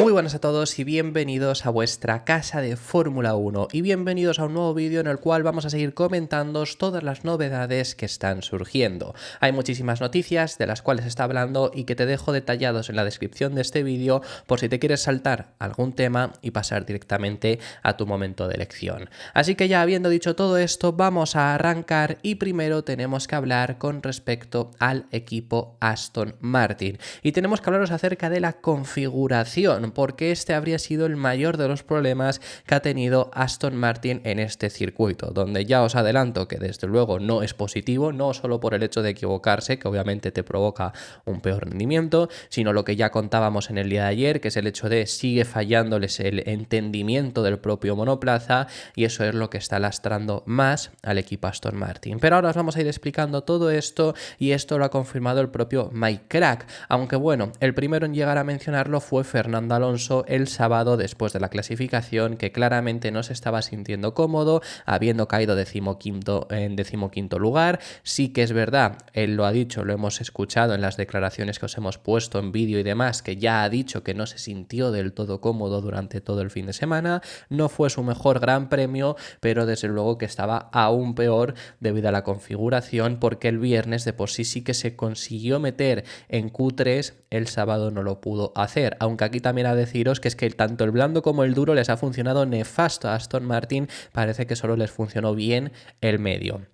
Muy buenas a todos y bienvenidos a vuestra casa de Fórmula 1 y bienvenidos a un nuevo vídeo en el cual vamos a seguir comentando todas las novedades que están surgiendo. Hay muchísimas noticias de las cuales se está hablando y que te dejo detallados en la descripción de este vídeo por si te quieres saltar algún tema y pasar directamente a tu momento de elección. Así que ya habiendo dicho todo esto, vamos a arrancar y primero tenemos que hablar con respecto al equipo Aston Martin y tenemos que hablaros acerca de la configuración, porque este habría sido el mayor de los problemas que ha tenido Aston Martin en este circuito, donde ya os adelanto que desde luego no es positivo, no solo por el hecho de equivocarse, que obviamente te provoca un peor rendimiento, sino lo que ya contábamos en el día de ayer, que es el hecho de sigue fallándoles el entendimiento del propio monoplaza, y eso es lo que está lastrando más al equipo Aston Martin. Pero ahora os vamos a ir explicando todo esto, y esto lo ha confirmado el propio Mike Krack, aunque bueno, el primero en llegar a mencionarlo fue Fernando Alonso el sábado después de la clasificación, que claramente no se estaba sintiendo cómodo, habiendo caído en decimoquinto lugar. Sí que es verdad, él lo ha dicho, lo hemos escuchado en las declaraciones que os hemos puesto en vídeo y demás, que ya ha dicho que no se sintió del todo cómodo durante todo el fin de semana, no fue su mejor gran premio, pero desde luego que estaba aún peor debido a la configuración, porque el viernes de por sí que se consiguió meter en Q3, el sábado no lo pudo hacer, aunque aquí también a deciros que es que tanto el blando como el duro les ha funcionado nefasto a Aston Martin, parece que solo les funcionó bien el medio.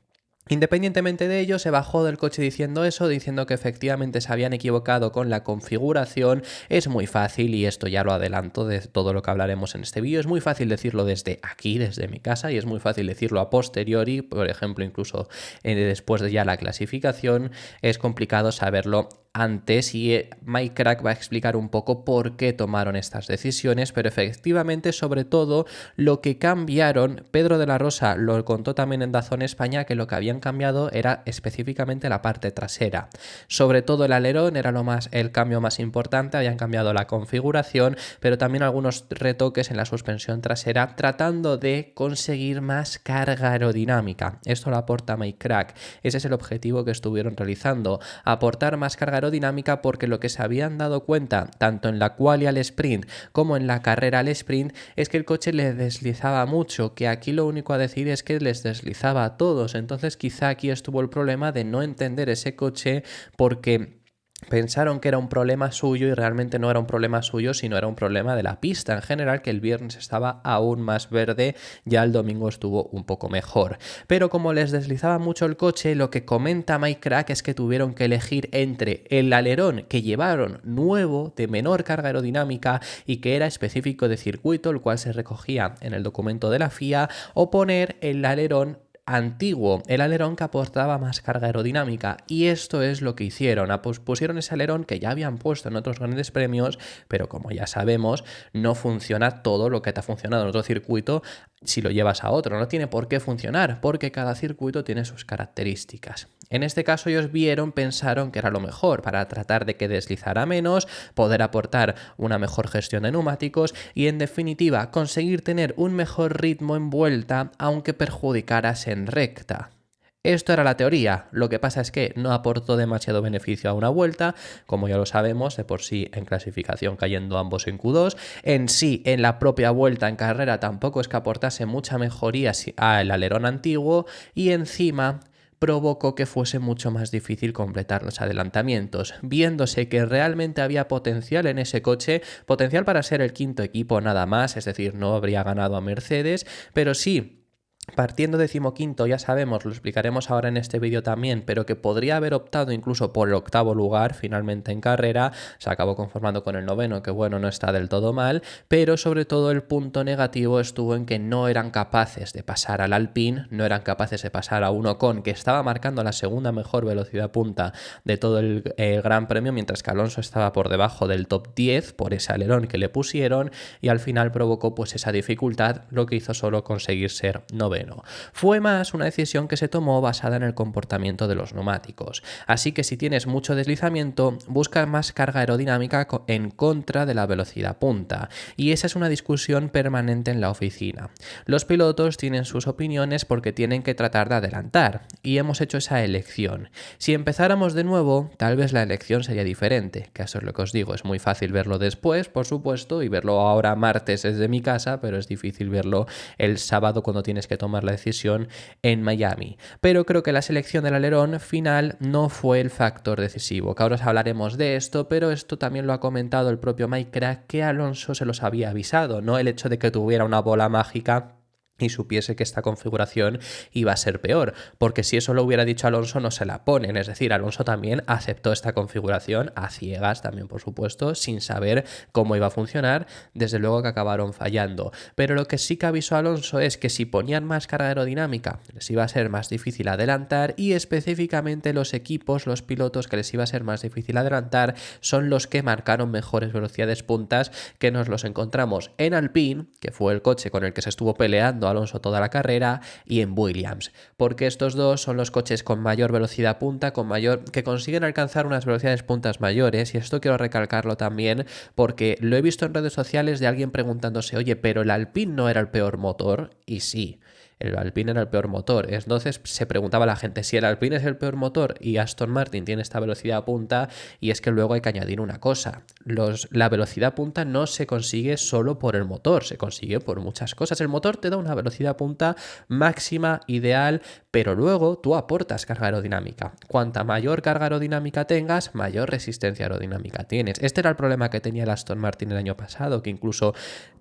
Independientemente de ello, se bajó del coche diciendo eso, diciendo que efectivamente se habían equivocado con la configuración. Es muy fácil, y esto ya lo adelanto de todo lo que hablaremos en este vídeo, es muy fácil decirlo desde aquí, desde mi casa, y es muy fácil decirlo a posteriori, por ejemplo, incluso después de ya la clasificación. Es complicado saberlo antes, y Mike Krack va a explicar un poco por qué tomaron estas decisiones, pero efectivamente, sobre todo, lo que cambiaron, Pedro de la Rosa lo contó también en DAZN España, que lo que habían cambiado era específicamente la parte trasera. Sobre todo el alerón era el cambio más importante, habían cambiado la configuración, pero también algunos retoques en la suspensión trasera, tratando de conseguir más carga aerodinámica. Esto lo aporta Mike Krack. Ese es el objetivo que estuvieron realizando, aportar más carga aerodinámica, porque lo que se habían dado cuenta tanto en la quali al sprint como en la carrera al sprint es que el coche les deslizaba mucho, que aquí lo único a decir es que les deslizaba a todos. Entonces quizá aquí estuvo el problema de no entender ese coche, porque pensaron que era un problema suyo y realmente no era un problema suyo, sino era un problema de la pista en general, que el viernes estaba aún más verde, ya el domingo estuvo un poco mejor. Pero como les deslizaba mucho el coche, lo que comenta Mike Krack es que tuvieron que elegir entre el alerón que llevaron nuevo, de menor carga aerodinámica y que era específico de circuito, el cual se recogía en el documento de la FIA, o poner el alerón antiguo, el alerón que aportaba más carga aerodinámica, y esto es lo que hicieron. Pusieron ese alerón que ya habían puesto en otros grandes premios, pero como ya sabemos, no funciona todo lo que te ha funcionado en otro circuito si lo llevas a otro. No tiene por qué funcionar, porque cada circuito tiene sus características. En este caso ellos pensaron que era lo mejor para tratar de que deslizara menos, poder aportar una mejor gestión de neumáticos y, en definitiva, conseguir tener un mejor ritmo en vuelta, aunque perjudicaras en recta. Esto era la teoría, lo que pasa es que no aportó demasiado beneficio a una vuelta, como ya lo sabemos, de por sí en clasificación cayendo ambos en Q2, en sí en la propia vuelta en carrera tampoco es que aportase mucha mejoría al alerón antiguo, y encima provocó que fuese mucho más difícil completar los adelantamientos, viéndose que realmente había potencial en ese coche, potencial para ser el quinto equipo nada más, es decir, no habría ganado a Mercedes, pero sí, partiendo decimoquinto, ya sabemos, lo explicaremos ahora en este vídeo también, pero que podría haber optado incluso por el octavo lugar finalmente en carrera, se acabó conformando con el noveno, que bueno, no está del todo mal, pero sobre todo el punto negativo estuvo en que no eran capaces de pasar al Alpine, no eran capaces de pasar a un Ocon, que estaba marcando la segunda mejor velocidad punta de todo el Gran Premio, mientras que Alonso estaba por debajo del top 10 por ese alerón que le pusieron, y al final provocó pues esa dificultad, lo que hizo solo conseguir ser noveno. noveno. Fue más una decisión que se tomó basada en el comportamiento de los neumáticos. Así que si tienes mucho deslizamiento, busca más carga aerodinámica en contra de la velocidad punta. Y esa es una discusión permanente en la oficina. Los pilotos tienen sus opiniones porque tienen que tratar de adelantar, y hemos hecho esa elección. Si empezáramos de nuevo, tal vez la elección sería diferente, que eso es lo que os digo, es muy fácil verlo después, por supuesto, y verlo ahora martes desde mi casa, pero es difícil verlo el sábado cuando tienes que tomar la decisión en Miami. Pero creo que la selección del alerón final no fue el factor decisivo, que ahora os hablaremos de esto, pero esto también lo ha comentado el propio Mike Krack, que Alonso se los había avisado, no el hecho de que tuviera una bola mágica y supiese que esta configuración iba a ser peor, porque si eso lo hubiera dicho Alonso no se la ponen, es decir, Alonso también aceptó esta configuración a ciegas también, por supuesto, sin saber cómo iba a funcionar, desde luego que acabaron fallando, pero lo que sí que avisó Alonso es que si ponían más carga aerodinámica les iba a ser más difícil adelantar, y específicamente los equipos, los pilotos que les iba a ser más difícil adelantar son los que marcaron mejores velocidades puntas, que nos los encontramos en Alpine, que fue el coche con el que se estuvo peleando Alonso toda la carrera, y en Williams, porque estos dos son los coches con mayor velocidad punta, que consiguen alcanzar unas velocidades puntas mayores, y esto quiero recalcarlo también porque lo he visto en redes sociales de alguien preguntándose, oye, pero el Alpine no era el peor motor, y sí. El Alpine era el peor motor. Entonces se preguntaba la gente si el Alpine es el peor motor y Aston Martin tiene esta velocidad punta, y es que luego hay que añadir una cosa. La velocidad punta no se consigue solo por el motor, se consigue por muchas cosas. El motor te da una velocidad punta máxima, ideal, pero luego tú aportas carga aerodinámica. Cuanta mayor carga aerodinámica tengas, mayor resistencia aerodinámica tienes. Este era el problema que tenía el Aston Martin el año pasado, que incluso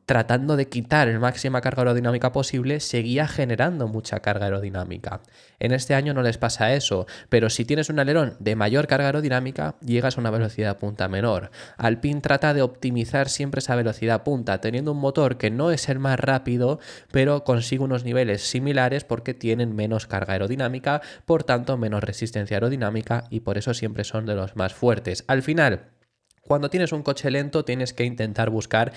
tratando de quitar la máxima carga aerodinámica posible, seguía generando mucha carga aerodinámica. En este año no les pasa eso, pero si tienes un alerón de mayor carga aerodinámica, llegas a una velocidad punta menor. Alpine trata de optimizar siempre esa velocidad punta, teniendo un motor que no es el más rápido, pero consigue unos niveles similares porque tienen menos carga aerodinámica, por tanto menos resistencia aerodinámica, y por eso siempre son de los más fuertes. Al final, cuando tienes un coche lento tienes que intentar buscar,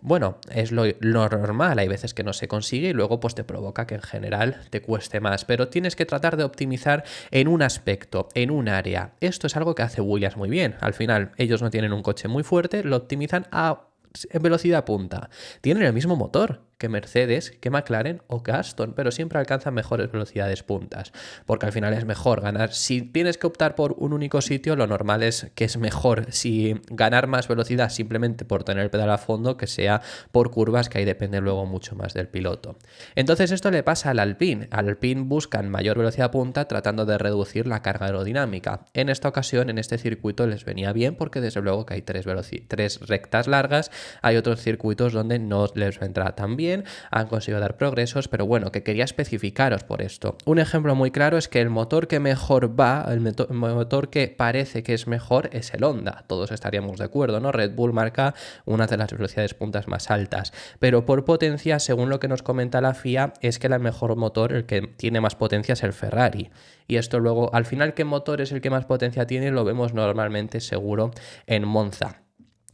bueno, es lo normal, hay veces que no se consigue y luego pues te provoca que en general te cueste más, pero tienes que tratar de optimizar en un aspecto, en un área. Esto es algo que hace Williams muy bien. Al final ellos no tienen un coche muy fuerte, lo optimizan en velocidad punta. Tienen el mismo motor que Mercedes, que McLaren o que Aston, pero siempre alcanzan mejores velocidades puntas, porque al final es mejor ganar. Si tienes que optar por un único sitio, lo normal es que es mejor si ganar más velocidad simplemente por tener el pedal a fondo, que sea por curvas, que ahí depende luego mucho más del piloto. Entonces esto le pasa al Alpine. Al Alpine buscan mayor velocidad punta tratando de reducir la carga aerodinámica. En esta ocasión, en este circuito les venía bien porque desde luego que hay tres rectas largas, hay otros circuitos donde no les vendrá tan bien, han conseguido dar progresos, pero bueno, que quería especificaros por esto. Un ejemplo muy claro es que el motor que mejor va, el motor que parece que es mejor, es el Honda. Todos estaríamos de acuerdo, ¿no? Red Bull marca una de las velocidades puntas más altas, pero por potencia, según lo que nos comenta la FIA, es que el mejor motor, el que tiene más potencia, es el Ferrari. Y esto luego, al final, ¿qué motor es el que más potencia tiene? Lo vemos normalmente seguro en Monza.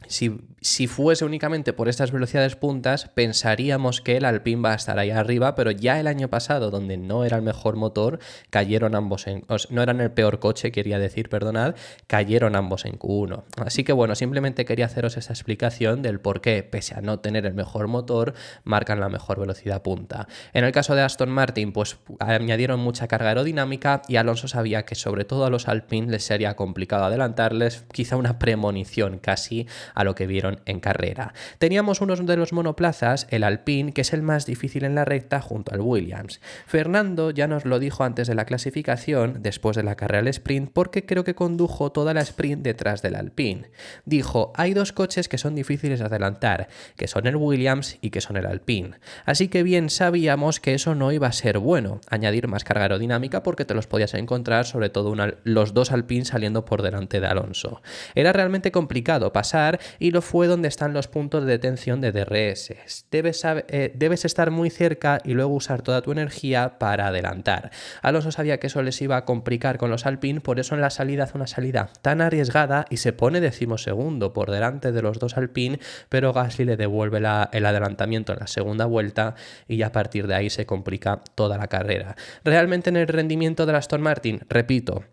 Si fuese únicamente por estas velocidades puntas, pensaríamos que el Alpine va a estar ahí arriba, pero ya el año pasado, donde no era el mejor motor, cayeron ambos no eran el peor coche, quería decir, perdonad, cayeron ambos en Q1. Así que bueno, simplemente quería haceros esa explicación del por qué, pese a no tener el mejor motor, marcan la mejor velocidad punta. En el caso de Aston Martin, pues añadieron mucha carga aerodinámica y Alonso sabía que sobre todo a los Alpine les sería complicado adelantarles, quizá una premonición casi a lo que vieron en carrera. Teníamos uno de los monoplazas, el Alpine, que es el más difícil en la recta junto al Williams. Fernando ya nos lo dijo antes de la clasificación, después de la carrera al sprint, porque creo que condujo toda la sprint detrás del Alpine. Dijo, hay dos coches que son difíciles de adelantar, que son el Williams y que son el Alpine. Así que bien sabíamos que eso no iba a ser bueno, añadir más carga aerodinámica, porque te los podías encontrar, sobre todo los dos Alpine saliendo por delante de Alonso. Era realmente complicado pasar y lo fue donde están los puntos de detención de DRS. Debes estar muy cerca y luego usar toda tu energía para adelantar. Alonso sabía que eso les iba a complicar con los Alpine, por eso en la salida hace una salida tan arriesgada y se pone 12º por delante de los dos Alpine, pero Gasly le devuelve el adelantamiento en la segunda vuelta y ya a partir de ahí se complica toda la carrera. Realmente en el rendimiento de la Aston Martin, repito,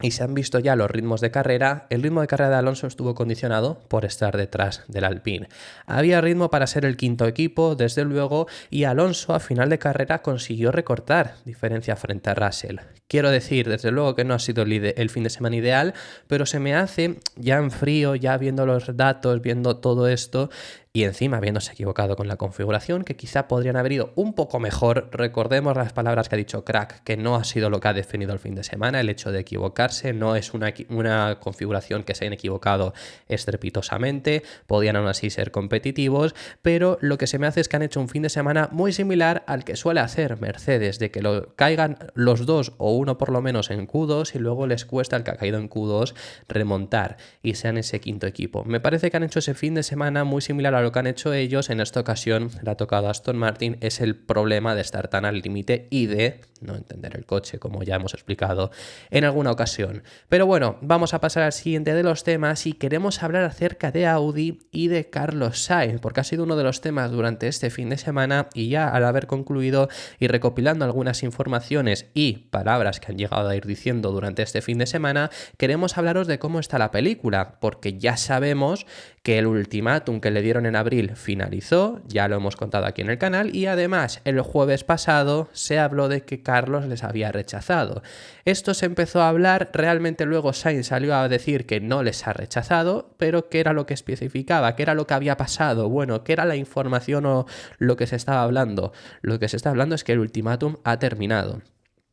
y se han visto ya los ritmos de carrera, el ritmo de carrera de Alonso estuvo condicionado por estar detrás del Alpine. Había ritmo para ser el quinto equipo, desde luego, y Alonso a final de carrera consiguió recortar diferencia frente a Russell. Quiero decir, desde luego que no ha sido el fin de semana ideal, pero se me hace, ya en frío, ya viendo los datos, viendo todo esto, y encima habiéndose equivocado con la configuración, que quizá podrían haber ido un poco mejor. Recordemos las palabras que ha dicho Crack, que no ha sido lo que ha definido el fin de semana, el hecho de equivocarse, no es una configuración que se hayan equivocado estrepitosamente, podían aún así ser competitivos, pero lo que se me hace es que han hecho un fin de semana muy similar al que suele hacer Mercedes, de que caigan los dos o uno por lo menos en Q2 y luego les cuesta el que ha caído en Q2 remontar y sean ese quinto equipo. Me parece que han hecho ese fin de semana muy similar a lo que han hecho ellos. En esta ocasión le ha tocado a Aston Martin, es el problema de estar tan al límite y de no entender el coche, como ya hemos explicado en alguna ocasión. Pero bueno, vamos a pasar al siguiente de los temas y queremos hablar acerca de Audi y de Carlos Sainz, porque ha sido uno de los temas durante este fin de semana y ya al haber concluido y recopilando algunas informaciones y palabras que han llegado a ir diciendo durante este fin de semana, queremos hablaros de cómo está la película, porque ya sabemos que el ultimátum que le dieron en abril finalizó, ya lo hemos contado aquí en el canal, y además el jueves pasado se habló de que Carlos les había rechazado. Esto se empezó a hablar, realmente luego Sainz salió a decir que no les ha rechazado, pero ¿qué era lo que especificaba? ¿Qué era lo que había pasado? Bueno, ¿qué era la información o lo que se estaba hablando? Lo que se está hablando es que el ultimátum ha terminado.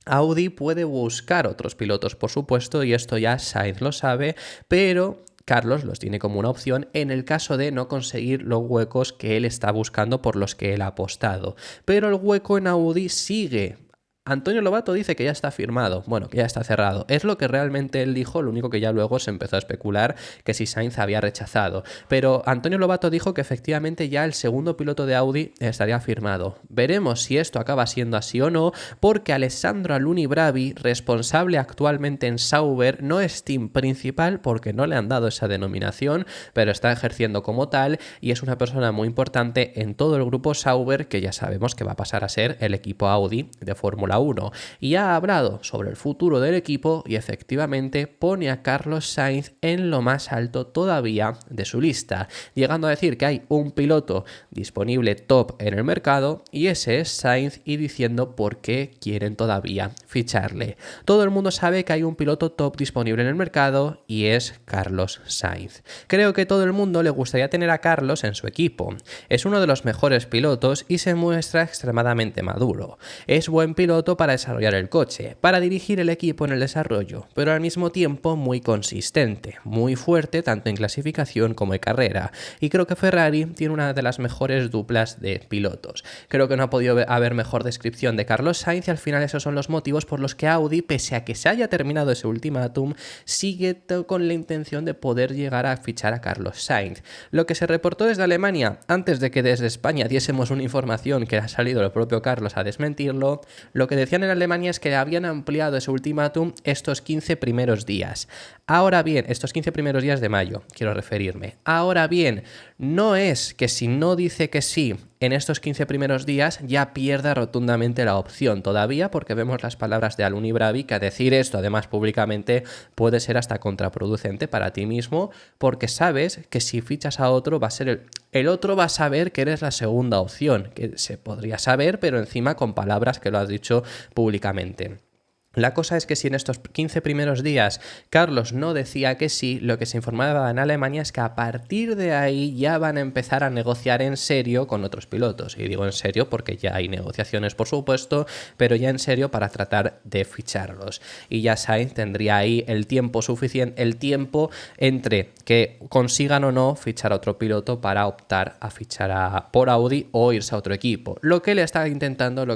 Audi puede buscar otros pilotos, por supuesto, y esto ya Sainz lo sabe, pero Carlos los tiene como una opción en el caso de no conseguir los huecos que él está buscando por los que él ha apostado. Pero el hueco en Audi sigue. Antonio Lobato dice que ya está firmado, bueno, que ya está cerrado. Es lo que realmente él dijo, lo único que ya luego se empezó a especular que si Sainz había rechazado. Pero Antonio Lobato dijo que efectivamente ya el segundo piloto de Audi estaría firmado. Veremos si esto acaba siendo así o no, porque Alessandro Aluni Bravi, responsable actualmente en Sauber, no es team principal porque no le han dado esa denominación, pero está ejerciendo como tal y es una persona muy importante en todo el grupo Sauber, que ya sabemos que va a pasar a ser el equipo Audi de Fórmula 1, y ha hablado sobre el futuro del equipo y efectivamente pone a Carlos Sainz en lo más alto todavía de su lista, llegando a decir que hay un piloto disponible top en el mercado y ese es Sainz, y diciendo por qué quieren todavía ficharle. Todo el mundo sabe que hay un piloto top disponible en el mercado y es Carlos Sainz. Creo que todo el mundo le gustaría tener a Carlos en su equipo. Es uno de los mejores pilotos y se muestra extremadamente maduro. Es buen piloto para desarrollar el coche, para dirigir el equipo en el desarrollo, pero al mismo tiempo muy consistente, muy fuerte tanto en clasificación como en carrera, y creo que Ferrari tiene una de las mejores duplas de pilotos. Creo que no ha podido haber mejor descripción de Carlos Sainz y al final esos son los motivos por los que Audi, pese a que se haya terminado ese ultimátum, sigue con la intención de poder llegar a fichar a Carlos Sainz. Lo que se reportó desde Alemania, antes de que desde España diésemos una información que ha salido el propio Carlos a desmentirlo, lo que decían en Alemania es que habían ampliado ese ultimátum estos 15 primeros días. Ahora bien, estos 15 primeros días de mayo, quiero referirme. Ahora bien, no es que si no dice que sí en estos 15 primeros días ya pierda rotundamente la opción todavía, porque vemos las palabras de Aluni Bravi, que a decir esto además públicamente puede ser hasta contraproducente para ti mismo, porque sabes que si fichas a otro va a ser el otro va a saber que eres la segunda opción, que se podría saber, pero encima con palabras que lo has dicho públicamente. La cosa es que si en estos 15 primeros días Carlos no decía que sí, lo que se informaba en Alemania es que a partir de ahí ya van a empezar a negociar en serio con otros pilotos. Y digo en serio porque ya hay negociaciones, por supuesto, pero ya en serio para tratar de ficharlos. Y ya Sainz tendría ahí el tiempo suficiente, el tiempo entre que consigan o no fichar a otro piloto para optar a fichar por Audi o irse a otro equipo. Lo que está intentando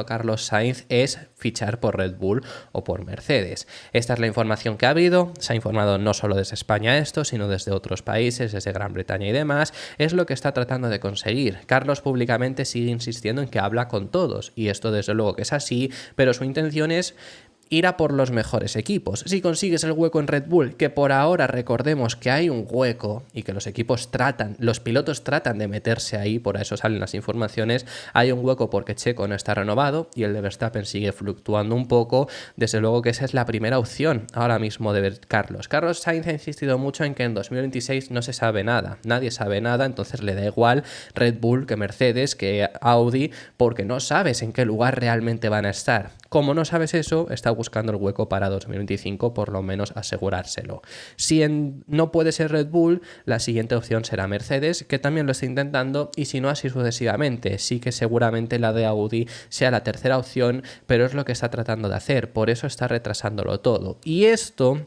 Carlos Sainz es fichar por Red Bull. Bull o por Mercedes. Esta es la información que ha habido, se ha informado no solo desde España esto, sino desde otros países, desde Gran Bretaña y demás, es lo que está tratando de conseguir. Carlos públicamente sigue insistiendo en que habla con todos, y esto desde luego que es así, pero su intención es ir a por los mejores equipos. Si consigues el hueco en Red Bull, que por ahora recordemos que hay un hueco y que los pilotos tratan de meterse ahí, por eso salen las informaciones, hay un hueco porque Checo no está renovado y el de Verstappen sigue fluctuando un poco, desde luego que esa es la primera opción ahora mismo de ver Carlos. Carlos Sainz ha insistido mucho en que en 2026 no se sabe nada, nadie sabe nada, entonces le da igual Red Bull que Mercedes, que Audi, porque no sabes en qué lugar realmente van a estar. Como no sabes eso, está buscando el hueco para 2025, por lo menos asegurárselo. Si no puede ser Red Bull, la siguiente opción será Mercedes, que también lo está intentando, y si no, así sucesivamente. Sí que seguramente la de Audi sea la tercera opción, pero es lo que está tratando de hacer, por eso está retrasándolo todo. Y esto,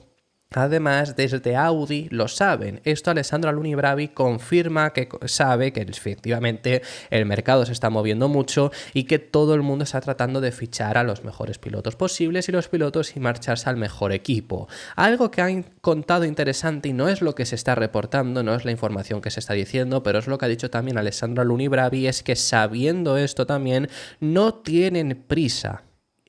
además, desde Audi lo saben. Esto Alessandro Alunni Bravi confirma que sabe que efectivamente el mercado se está moviendo mucho y que todo el mundo está tratando de fichar a los mejores pilotos posibles y marcharse al mejor equipo. Algo que han contado interesante y no es lo que se está reportando, no es la información que se está diciendo, pero es lo que ha dicho también Alessandro Alunni Bravi, es que sabiendo esto también no tienen prisa.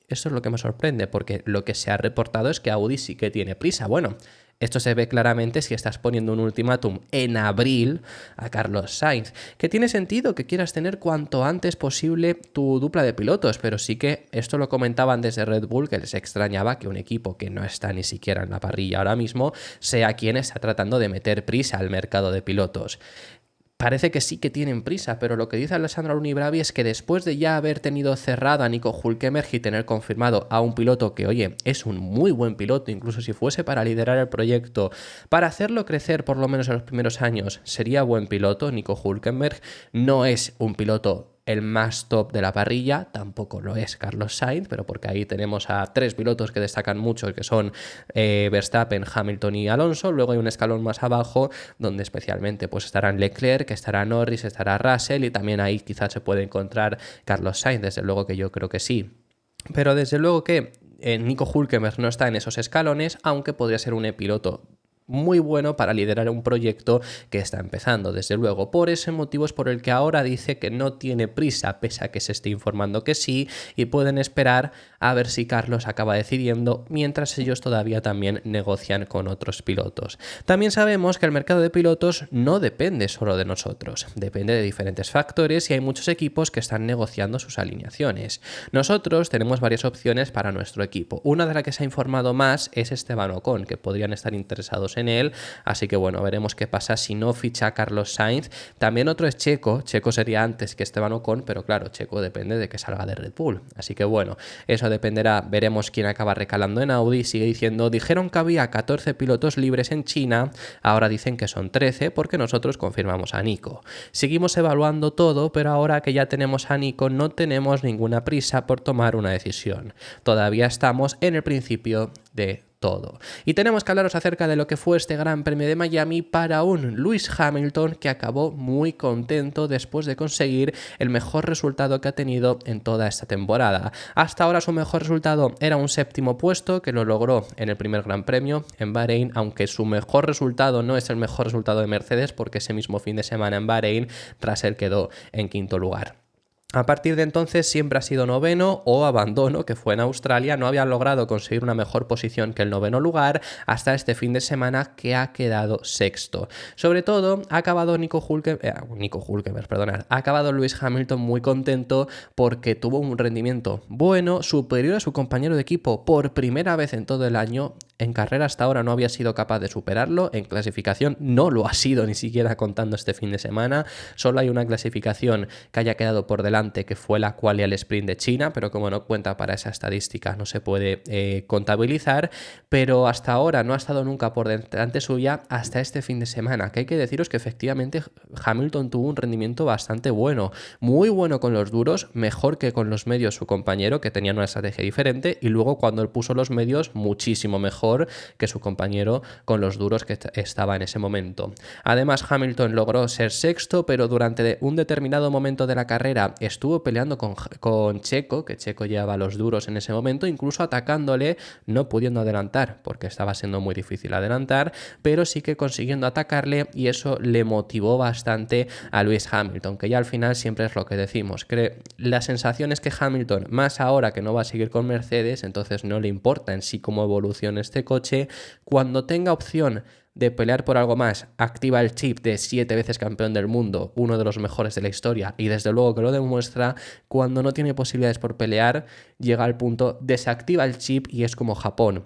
Esto es lo que me sorprende, porque lo que se ha reportado es que Audi sí que tiene prisa. Bueno, esto se ve claramente si estás poniendo un ultimátum en abril a Carlos Sainz, que tiene sentido que quieras tener cuanto antes posible tu dupla de pilotos, pero sí que esto lo comentaban desde Red Bull, que les extrañaba que un equipo que no está ni siquiera en la parrilla ahora mismo sea quien está tratando de meter prisa al mercado de pilotos. Parece que sí que tienen prisa, pero lo que dice Alessandro Alunni Bravi es que después de ya haber tenido cerrado a Nico Hülkenberg y tener confirmado a un piloto que, oye, es un muy buen piloto, incluso si fuese para liderar el proyecto, para hacerlo crecer por lo menos en los primeros años, sería buen piloto. Nico Hülkenberg no es un piloto el más top de la parrilla, tampoco lo es Carlos Sainz, pero porque ahí tenemos a tres pilotos que destacan mucho, que son Verstappen, Hamilton y Alonso. Luego hay un escalón más abajo donde especialmente pues estarán Leclerc, estará Norris, estará Russell, y también ahí quizás se puede encontrar Carlos Sainz, desde luego que yo creo que sí. Pero desde luego que Nico Hülkenberg no está en esos escalones, aunque podría ser un piloto muy bueno para liderar un proyecto que está empezando, desde luego. Por ese motivo es por el que ahora dice que no tiene prisa, pese a que se esté informando que sí, y pueden esperar a ver si Carlos acaba decidiendo, mientras ellos todavía también negocian con otros pilotos. También sabemos que el mercado de pilotos no depende solo de nosotros, depende de diferentes factores y hay muchos equipos que están negociando sus alineaciones. Nosotros tenemos varias opciones para nuestro equipo. Una de las que se ha informado más es Esteban Ocon, que podrían estar interesados en él, así que bueno, veremos qué pasa si no ficha a Carlos Sainz. También otro es Checo sería antes que Esteban Ocon, pero claro, Checo depende de que salga de Red Bull, así que bueno, eso dependerá, veremos quién acaba recalando en Audi. Sigue diciendo, dijeron que había 14 pilotos libres en China, ahora dicen que son 13 porque nosotros confirmamos a Nico. Seguimos evaluando todo, pero ahora que ya tenemos a Nico no tenemos ninguna prisa por tomar una decisión. Todavía estamos en el principio de todo. Y tenemos que hablaros acerca de lo que fue este Gran Premio de Miami para un Lewis Hamilton que acabó muy contento después de conseguir el mejor resultado que ha tenido en toda esta temporada. Hasta ahora su mejor resultado era un 7º puesto que lo logró en el primer Gran Premio en Bahrein, aunque su mejor resultado no es el mejor resultado de Mercedes porque ese mismo fin de semana en Bahrein Russell quedó en 5º lugar. A partir de entonces siempre ha sido 9º o abandono, que fue en Australia. No había logrado conseguir una mejor posición que el 9º lugar hasta este fin de semana, que ha quedado 6º. Sobre todo ha acabado ha acabado Lewis Hamilton muy contento porque tuvo un rendimiento bueno, superior a su compañero de equipo por primera vez en todo el año. En carrera hasta ahora no había sido capaz de superarlo, en clasificación no lo ha sido ni siquiera contando este fin de semana. Solo hay una clasificación que haya quedado por delante, que fue la quali al sprint de China, pero como no cuenta para esa estadística no se puede contabilizar, pero hasta ahora no ha estado nunca por delante suya hasta este fin de semana, que hay que deciros que efectivamente Hamilton tuvo un rendimiento bastante bueno, muy bueno con los duros, mejor que con los medios su compañero, que tenían una estrategia diferente, y luego cuando él puso los medios muchísimo mejor mejor que su compañero con los duros que estaba en ese momento. Además, Hamilton logró ser sexto, pero durante un determinado momento de la carrera estuvo peleando con Checo, que Checo llevaba los duros en ese momento, incluso atacándole, no pudiendo adelantar porque estaba siendo muy difícil adelantar, pero sí que consiguiendo atacarle, y eso le motivó bastante a Lewis Hamilton, que ya al final siempre es lo que decimos, que la sensación es que Hamilton, más ahora que no va a seguir con Mercedes, entonces no le importa en sí cómo evolucione este coche, cuando tenga opción de pelear por algo más, activa el chip de 7 veces campeón del mundo, uno de los mejores de la historia, y desde luego que lo demuestra. Cuando no tiene posibilidades por pelear, llega al punto, desactiva el chip y es como Japón,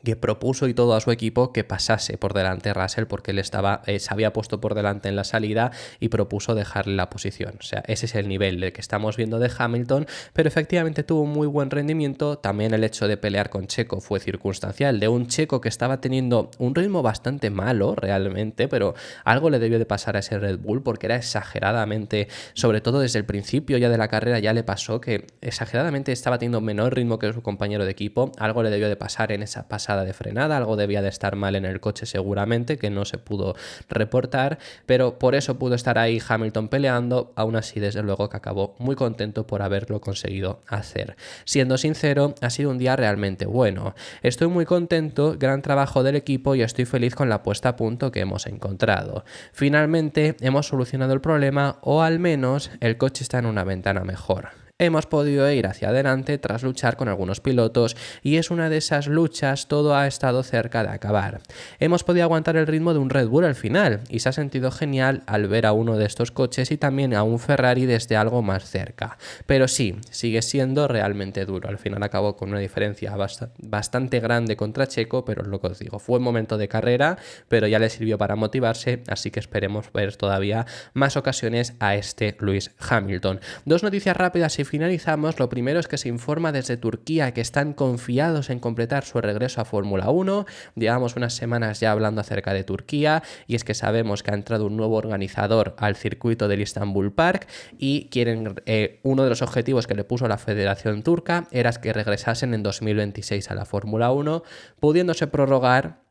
que propuso y todo a su equipo que pasase por delante Russell porque él se había puesto por delante en la salida y propuso dejarle la posición. O sea, ese es el nivel del que estamos viendo de Hamilton, pero efectivamente tuvo un muy buen rendimiento. También el hecho de pelear con Checo fue circunstancial, de un Checo que estaba teniendo un ritmo bastante malo realmente, pero algo le debió de pasar a ese Red Bull porque era exageradamente, sobre todo desde el principio ya de la carrera ya le pasó que exageradamente estaba teniendo menor ritmo que su compañero de equipo. Algo le debió de pasar en esa pasada de frenada, algo debía de estar mal en el coche seguramente, que no se pudo reportar, pero por eso pudo estar ahí Hamilton peleando. Aún así, desde luego que acabó muy contento por haberlo conseguido hacer. Siendo sincero, ha sido un día realmente bueno. Estoy muy contento, gran trabajo del equipo y estoy feliz con la puesta a punto que hemos encontrado. Finalmente hemos solucionado el problema, o al menos el coche está en una ventana mejor. Hemos podido ir hacia adelante tras luchar con algunos pilotos y es una de esas luchas, todo ha estado cerca de acabar. Hemos podido aguantar el ritmo de un Red Bull al final y se ha sentido genial al ver a uno de estos coches y también a un Ferrari desde algo más cerca. Pero sí, sigue siendo realmente duro. Al final acabó con una diferencia bastante grande contra Checo, pero es lo que os digo, fue un momento de carrera, pero ya le sirvió para motivarse, así que esperemos ver todavía más ocasiones a este Lewis Hamilton. Dos noticias rápidas y finalizamos. Lo primero es que se informa desde Turquía que están confiados en completar su regreso a Fórmula 1. Llevamos unas semanas ya hablando acerca de Turquía y es que sabemos que ha entrado un nuevo organizador al circuito del Istanbul Park y quieren, uno de los objetivos que le puso la Federación Turca era que regresasen en 2026 a la Fórmula 1, pudiéndose prorrogar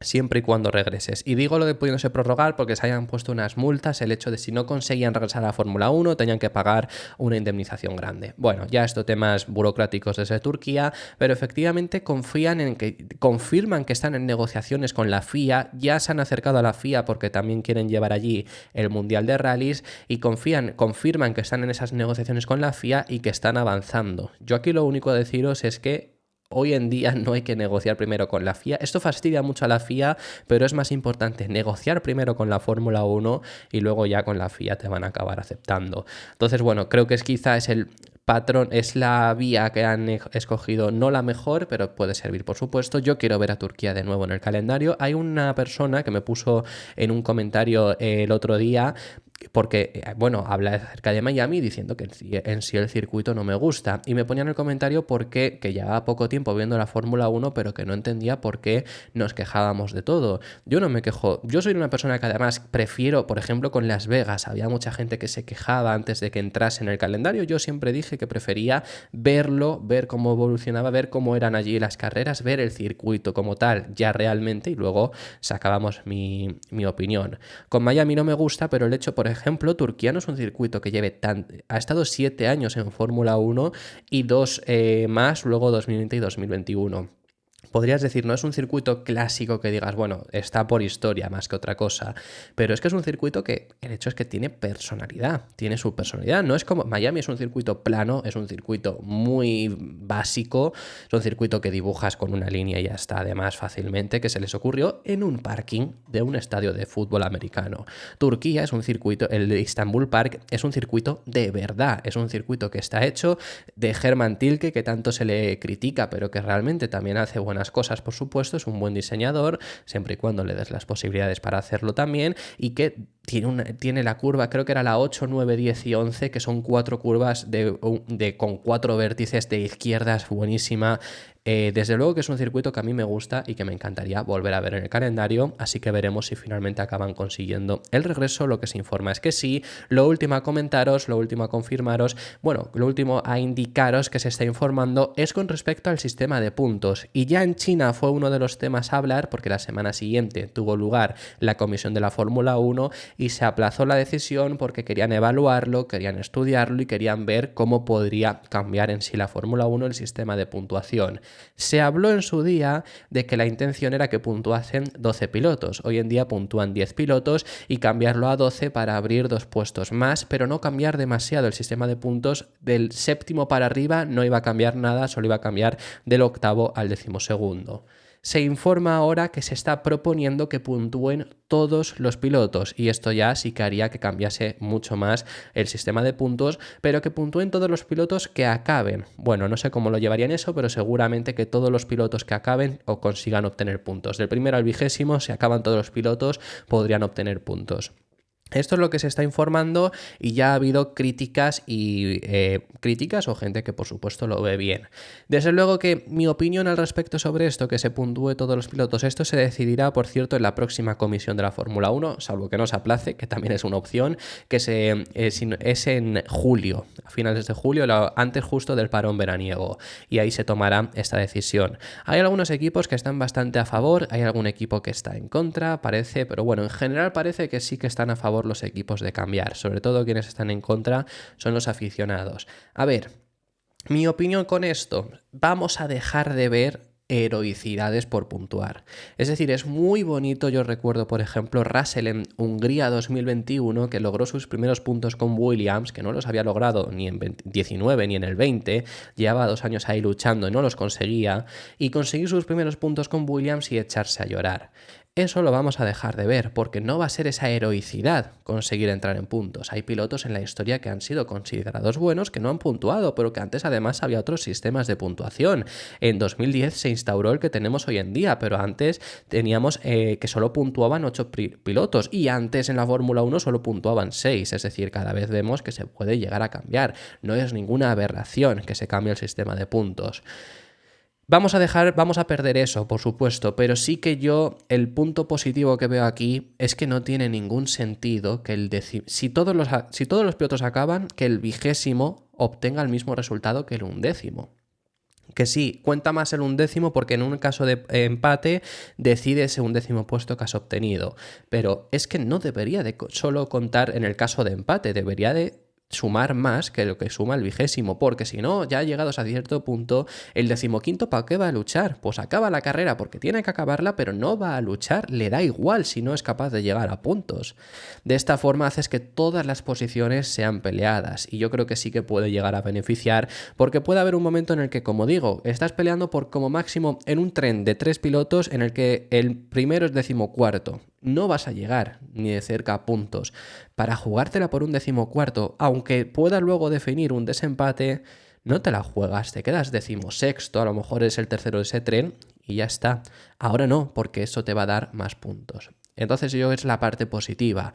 siempre y cuando regreses. Y digo lo de pudiéndose prorrogar porque se hayan puesto unas multas, el hecho de si no conseguían regresar a la Fórmula 1 tenían que pagar una indemnización grande. Bueno, ya esto temas burocráticos desde Turquía, pero efectivamente confirman que están en negociaciones con la FIA, ya se han acercado a la FIA porque también quieren llevar allí el Mundial de Rallys y confirman que están en esas negociaciones con la FIA y que están avanzando. Yo aquí lo único a deciros es que hoy en día no hay que negociar primero con la FIA. Esto fastidia mucho a la FIA, pero es más importante negociar primero con la Fórmula 1 y luego ya con la FIA te van a acabar aceptando. Entonces, bueno, creo que quizás el patrón, es la vía que han escogido, no la mejor, pero puede servir, por supuesto. Yo quiero ver a Turquía de nuevo en el calendario. Hay una persona que me puso en un comentario el otro día porque, bueno, habla acerca de Miami diciendo que en sí el circuito no me gusta y me ponía en el comentario porque que llevaba poco tiempo viendo la Fórmula 1 pero que no entendía por qué nos quejábamos de todo. Yo no me quejo, yo soy una persona que además prefiero, por ejemplo, con Las Vegas, había mucha gente que se quejaba antes de que entrase en el calendario. Yo siempre dije que prefería verlo, ver cómo evolucionaba, ver cómo eran allí las carreras, ver el circuito como tal ya realmente y luego sacábamos mi opinión. Con Miami no me gusta, pero el hecho, por ejemplo, Turquía no es un circuito que ha estado 7 años en Fórmula 1 y 2 más, luego 2020 y 2021. Podrías decir, no es un circuito clásico que digas, bueno, está por historia más que otra cosa, pero es que es un circuito que el hecho es que tiene personalidad, tiene su personalidad. No es como Miami, es un circuito plano, es un circuito muy básico, es un circuito que dibujas con una línea y ya está, además fácilmente, que se les ocurrió en un parking de un estadio de fútbol americano. Turquía es un circuito, el de Istanbul Park es un circuito de verdad, es un circuito que está hecho de Hermann Tilke, que tanto se le critica, pero que realmente también hace buenas cosas, por supuesto, es un buen diseñador, siempre y cuando le des las posibilidades para hacerlo también, y que tiene la curva, creo que era la 8, 9, 10 y 11, que son 4 curvas con 4 vértices de izquierdas, buenísima. Desde luego que es un circuito que a mí me gusta y que me encantaría volver a ver en el calendario, así que veremos si finalmente acaban consiguiendo el regreso. Lo que se informa es que sí. Lo último a comentaros, lo último a confirmaros, bueno, lo último a indicaros que se está informando es con respecto al sistema de puntos. Y ya en China fue uno de los temas a hablar porque la semana siguiente tuvo lugar la comisión de la Fórmula 1 y se aplazó la decisión porque querían evaluarlo, querían estudiarlo y querían ver cómo podría cambiar en sí la Fórmula 1 el sistema de puntuación. Se habló en su día de que la intención era que puntuasen 12 pilotos. Hoy en día puntúan 10 pilotos y cambiarlo a 12 para abrir 2 puestos más, pero no cambiar demasiado el sistema de puntos. Del séptimo para arriba no iba a cambiar nada, solo iba a cambiar del octavo al decimosegundo. Se informa ahora que se está proponiendo que puntúen todos los pilotos y esto ya sí que haría que cambiase mucho más el sistema de puntos, pero que puntúen todos los pilotos que acaben. Bueno, no sé cómo lo llevarían eso, pero seguramente que todos los pilotos que acaben o consigan obtener puntos. Del primero al 20º, si acaban todos los pilotos, podrían obtener puntos. Esto es lo que se está informando y ya ha habido críticas o gente que por supuesto lo ve bien. Desde luego que mi opinión al respecto sobre esto, que se puntúe todos los pilotos, esto se decidirá, por cierto, en la próxima comisión de la Fórmula 1, salvo que no se aplace, que también es una opción, que es en julio, a finales de julio, antes justo del parón veraniego, y ahí se tomará esta decisión. Hay algunos equipos que están bastante a favor, hay algún equipo que está en contra, parece, pero bueno, en general parece que sí que están a favor los equipos de cambiar, sobre todo quienes están en contra son los aficionados. A ver, mi opinión con esto, vamos a dejar de ver heroicidades por puntuar. Es decir, es muy bonito, yo recuerdo por ejemplo Russell en Hungría 2021 que logró sus primeros puntos con Williams, que no los había logrado ni en 19 ni en el 20, llevaba 2 años ahí luchando y no los conseguía, y conseguir sus primeros puntos con Williams y echarse a llorar. Eso lo vamos a dejar de ver, porque no va a ser esa heroicidad conseguir entrar en puntos. Hay pilotos en la historia que han sido considerados buenos que no han puntuado, pero que antes además había otros sistemas de puntuación. En 2010 se instauró el que tenemos hoy en día, pero antes teníamos que solo puntuaban 8 pilotos y antes en la Fórmula 1 solo puntuaban 6, es decir, cada vez vemos que se puede llegar a cambiar. No es ninguna aberración que se cambie el sistema de puntos. Vamos a perder eso, por supuesto, pero sí que el punto positivo que veo aquí es que no tiene ningún sentido que si todos los pilotos acaban, que el 20º obtenga el mismo resultado que el 11º. Que sí, cuenta más el 11º porque en un caso de empate decides ese 11º puesto que has obtenido, pero es que no debería de solo contar en el caso de empate, debería de sumar más que lo que suma el 20º, porque si no, ya llegados a cierto punto, el 15º ¿para qué va a luchar? Pues acaba la carrera porque tiene que acabarla, pero no va a luchar, le da igual si no es capaz de llegar a puntos. De esta forma haces que todas las posiciones sean peleadas, y yo creo que sí que puede llegar a beneficiar, porque puede haber un momento en el que, como digo, estás peleando por como máximo en un tren de 3 pilotos en el que el primero es 14º. No vas a llegar ni de cerca a puntos. Para jugártela por un 14º, aunque pueda luego definir un desempate, no te la juegas, te quedas 16º, a lo mejor es el tercero de ese tren y ya está. Ahora no, porque eso te va a dar más puntos. Entonces es la parte positiva.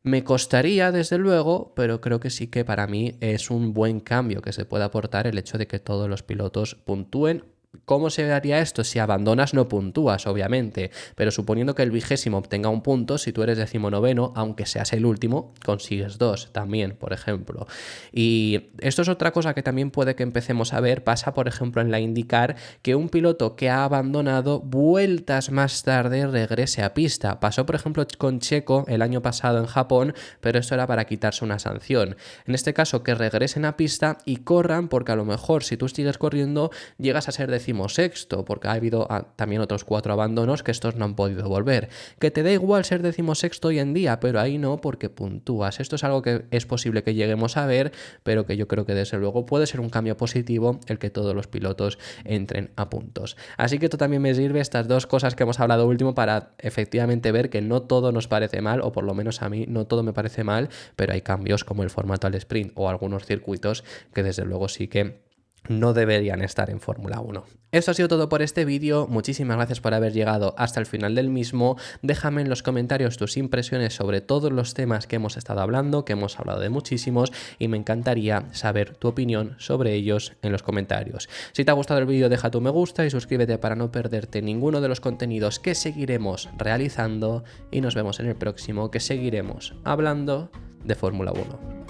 Me costaría, desde luego, pero creo que sí que para mí es un buen cambio que se puede aportar el hecho de que todos los pilotos puntúen. ¿Cómo se haría esto? Si abandonas no puntúas, obviamente, pero suponiendo que el 20º obtenga un punto, si tú eres 19º, aunque seas el último, consigues 2 también, por ejemplo. Y esto es otra cosa que también puede que empecemos a ver, pasa por ejemplo en la IndyCar, que un piloto que ha abandonado vueltas más tarde regrese a pista. Pasó por ejemplo con Checo el año pasado en Japón, pero esto era para quitarse una sanción. En este caso que regresen a pista y corran, porque a lo mejor si tú sigues corriendo llegas a ser 16º, porque ha habido también otros 4 abandonos que estos no han podido volver. Que te da igual ser 16º hoy en día, pero ahí no, porque puntúas. Esto es algo que es posible que lleguemos a ver, pero que yo creo que desde luego puede ser un cambio positivo el que todos los pilotos entren a puntos. Así que esto también me sirve, estas dos cosas que hemos hablado último, para efectivamente ver que no todo nos parece mal, o por lo menos a mí no todo me parece mal, pero hay cambios como el formato al sprint o algunos circuitos que desde luego sí que no deberían estar en Fórmula 1. Esto ha sido todo por este vídeo, muchísimas gracias por haber llegado hasta el final del mismo. Déjame en los comentarios tus impresiones sobre todos los temas que hemos estado hablando, que hemos hablado de muchísimos, y me encantaría saber tu opinión sobre ellos en los comentarios. Si te ha gustado el vídeo, deja tu me gusta y suscríbete para no perderte ninguno de los contenidos que seguiremos realizando, y nos vemos en el próximo, que seguiremos hablando de Fórmula 1.